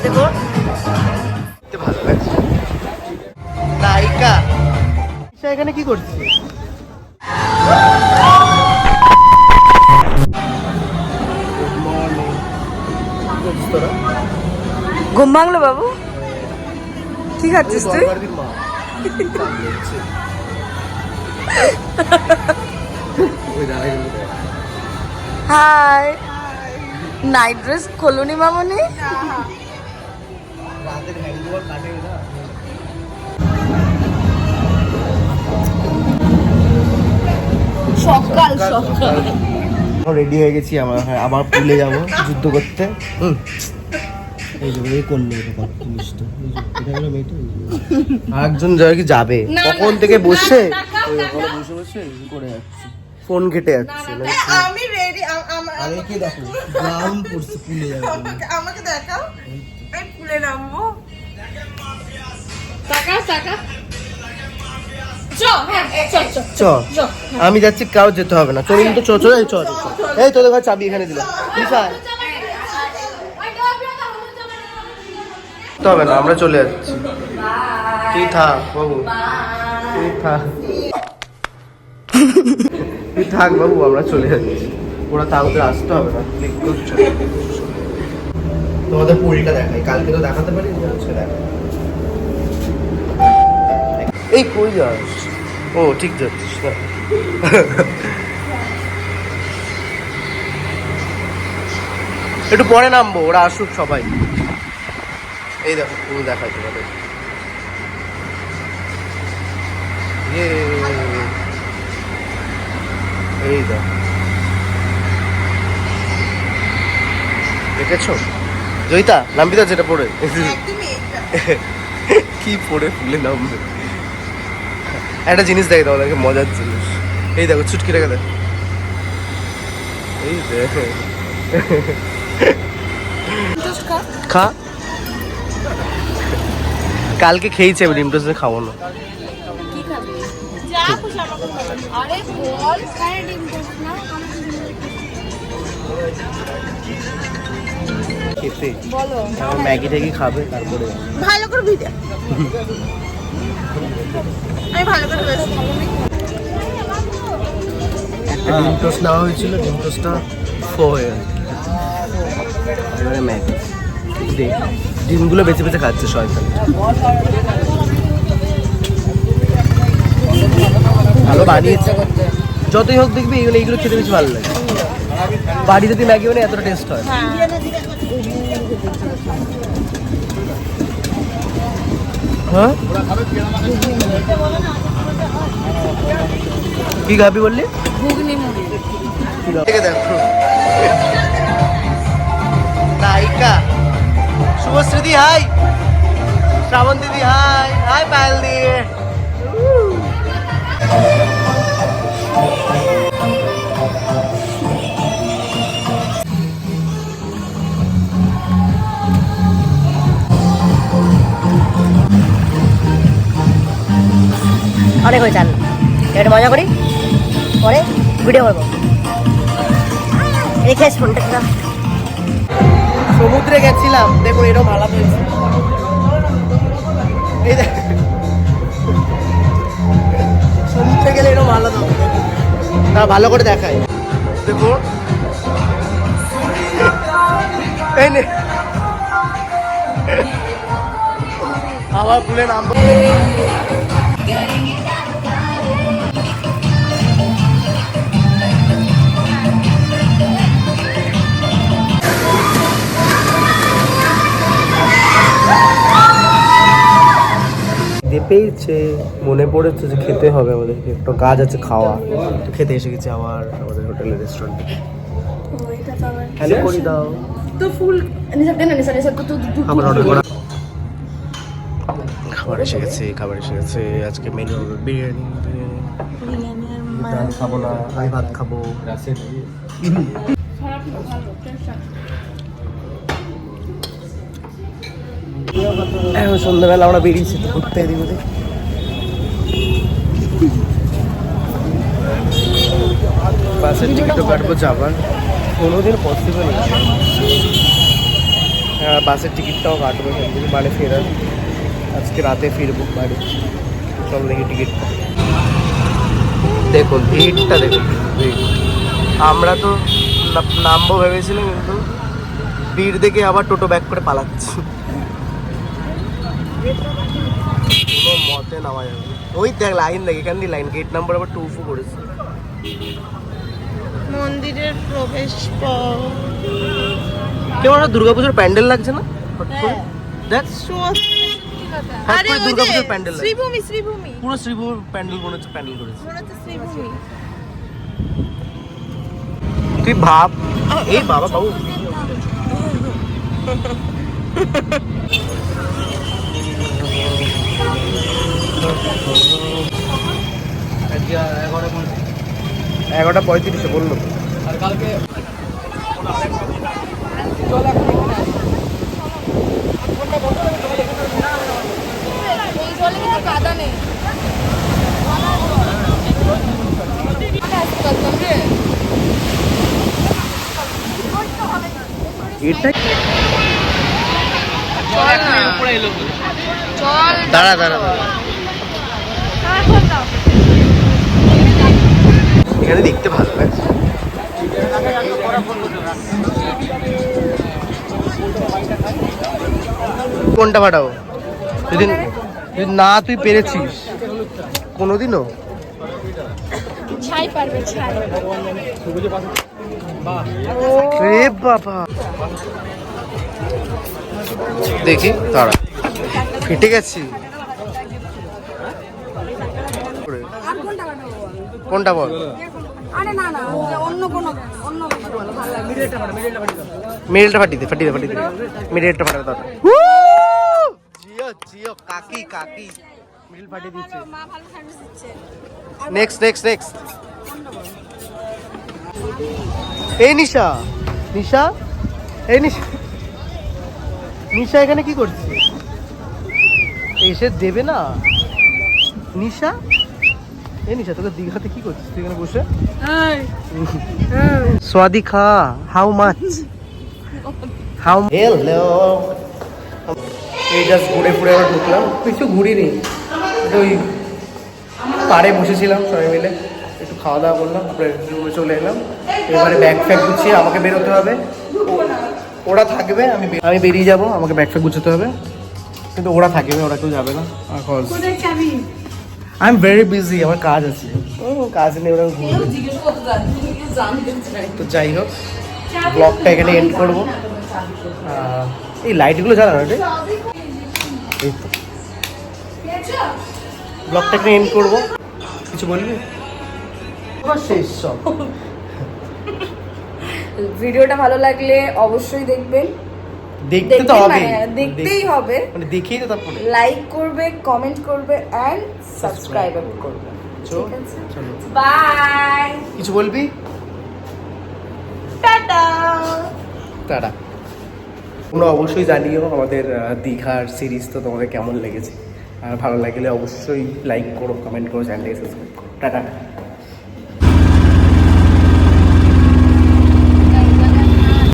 দেখো ভালো লাগছে। নায়িকা এখানে কি করছিস? ঘুম ভাঙলো বাবু? কি খাচ্ছিস তুই? হাই, নাইট ড্রেস খোলনি মামনি? সকাল সকাল রেডি হয়ে গেছি, আমরা আবার পুলে যাবো যুদ্ধ করতে। আরেকজন যাবে কখন থেকে বসে বসে করে যাচ্ছে, ফোন ঘেটে যাচ্ছে। আমি রেডি। আরে কি দেখো গ্রাউন্ড পড়ছে, পুলে যাবে। আমাকে দেখাও, এই পুলে নামবো। টাকা টাকা চ আমি যাচ্ছি, কাউ যেতে হবে না। চলুন তো, চল এই চল। এই তোদের ঘর চাবি এখানে দিলাম, হবে না, আমরা চলে যাচ্ছি। তুই থাক বাবু, তুই থাক বাবু, আমরা চলে যাচ্ছি। ওরা তাহলে আসতে হবে না। তোমাদের পুরীটা দেখাই, কালকে তো দেখাতে পারি, দেখাই। এই কই যাস? ও ঠিক যাচ্ছিস না। একটু পরে নামবো, ওরা আসুক সবাই। এই দেখো ফুল দেখাই তোমাদের। এই দেখো, দেখেছো জয়িতা? নামবি তো যেটা পড়ে? কি পড়ে ফুলে নামবে? একটা জিনিস দেখে দাও, দেখে মজার জিনিস। এই দেখো ছুটকি রেখে দেখ, এই দেখো। খা, কালকে খেয়েছে, ডিম টোস্ট খাবো না। খেতে ম্যাগি ট্যাগি খাবে, তারপরে ভালো করে ভিজে। আমি ভালো করে একটা ডিম টোস্ট নেওয়া হয়েছিল, ডিম টোস্টটা হয়ে এবারে ম্যাগি। ডিমগুলো বেঁচে বেঁচে খাচ্ছে শয়তান। ভালো বানিয়েছে, যতই হোক দেখবি এইগুলো খেতে বেশি ভালো লাগে। বাড়ি যদি ম্যাগি বানায় এতটা টেস্ট হয়। হ্যাঁ কি খাবি বললি? দেখো নায়িকা শুভশ্রীদি হাই, শ্রাবণ দিদি হাই, হাই পায়েল দিয়ে। অনেক হয়ে চাল, একটু মজা করি, পরে ভিডিও করবো। রেখে ফোনটা। সমুদ্রে গেছিলাম, দেখো এরকম ভালো হয়েছে। এই দেখ, সমুদ্রে গেলে এরকম ভালো না, ভালো করে দেখায়। দেখো এই নে আবার পুলে নামবো। পেয়েছে, মনে পড়েছে যে খেতে হবে আমাদেরকে, একটু কাজ আছে খাওয়া। তো খেতে এসে গেছি আবার আমাদের হোটেলের রেস্টুরেন্টে। হ্যালো করে দাও তো ফুল খাবার অর্ডার করা। খাবার এসে গেছে, খাবার এসে গেছে। আজকে মেনু বিরিয়ানি। খাবো না, আমি ভাত খাবো। এখন সন্ধ্যাবেলা আমরা বেরিয়েছি ঘুরতে, এদিক ওদিক। বাসের টিকিটও কাটবো যাবার, কোনোদিন পসিবল বাসের টিকিটটাও কাটবো এখান থেকে বাড়ি ফেরার। আজকে রাতে ফিরবো বাড়ি। চল দেখি টিকিটটা। দেখুন ভিড়টা, দেখুন ভিড়। আমরা তো নামবো ভেবেছিলাম, কিন্তু ভিড় দেখে আবার টোটো ব্যাক করে পালাচ্ছি। কোনো মতে নামা যাবে। ওই দেখ লাইন, দেখ এখান দিয়ে লাইন, গেট নাম্বার আবার 2 করেছে। মন্দিরের প্রবেশ পথ। কেমন একটা দুর্গাপুজোর প্যান্ডেল লাগছে না? দেখ আরে ওই যে দুর্গাপুজোর প্যান্ডেল, শ্রীভূমি শ্রীভূমি পুরো শ্রীভূমির প্যান্ডেল মনে হচ্ছে, প্যান্ডেল করেছে। মনে হচ্ছে শ্রীভূমি। তুই ভাব, এই বাবা বাবু এগারোটা 35 বললো। আর কালকে এই জলে কি কাদা নেই? এটা চল না, চল দাঁড়া দাঁড়া, এখানে দেখতে ভালো লাগছে। কোনটা পাঠাবো? যদি না তুই পেরেছিস কোনোদিনও? ছাই পারবে, ছাই। রে বাবা, দেখি তারা ফেটে গেছি। কোনটা বল? আরে না না, অন্য কোনো ভালো লাগে। মিডিলটা ফাটিয়ে দে, ফাটিয়ে দে, ফাটিয়ে দে। মিডিলটা ফাটাবে দাদা। জিও জিও, কাকি কাকি মিডিল ফাটিয়ে দিচ্ছে। মা ভালো সার্ভিস দিচ্ছে। Next next next. এই নিশা, নিশা, এই নিশা, নিশা এখানে কি করছে? এসে দেবে না নিশা? এই নিশা, তোকে দীঘাতে কি করছিস তুই এখানে বসে? স্বাদি খা, হাউ মাচ? How hello. এই জাস্ট ঘুরে ফুরে আবার ঢুকলাম, কিছু ঘুরিনি, ওই পাড়ে বসেছিলাম সবাই মিলে, একটু খাওয়া দাওয়া করলাম, তারপরে রুমে চলে এলাম। এবারে ব্যাগ ফ্যাগ গুছিয়ে আমাকে বেরোতে হবে। ওরা থাকবে, আমি বেরিয়ে যাব, আমাকে ব্যাগ ফ্যাগ গুছোতে হবে, কিন্তু ওরা থাকবে, ওরা কেউ যাবে না। আই এম ভেরি বিজি, আমার কাজ আছে। কাজ নেই, ওরা ঘুরবে। তো যাই হোক, ব্লগটা এখানে এন্ড করবো। এই লাইটগুলো জ্বালানো রে, এই তো ব্লগটা এখানে এন্ড করবো। কিছু বলবি? শেষ সব। ভিডিওটা ভালো লাগলে অবশ্যই দেখবেন। দেখতে তো হবে, দেখতেই হবে, মানে দেখেই তো তারপরে লাইক করবে, কমেন্ট করবে এন্ড সাবস্ক্রাইব করবে। ঠিক আছে, চলো, বাই। কিছু বলবি? টাটা। টাটা। তোমরা অবশ্যই জানিও আমাদের দীঘার সিরিজ তো তোমাদের কেমন লেগেছে। আর ভালো লাগলে অবশ্যই লাইক করো, কমেন্ট করো, চ্যানেলটাকে সাবস্ক্রাইব করো। টাটা।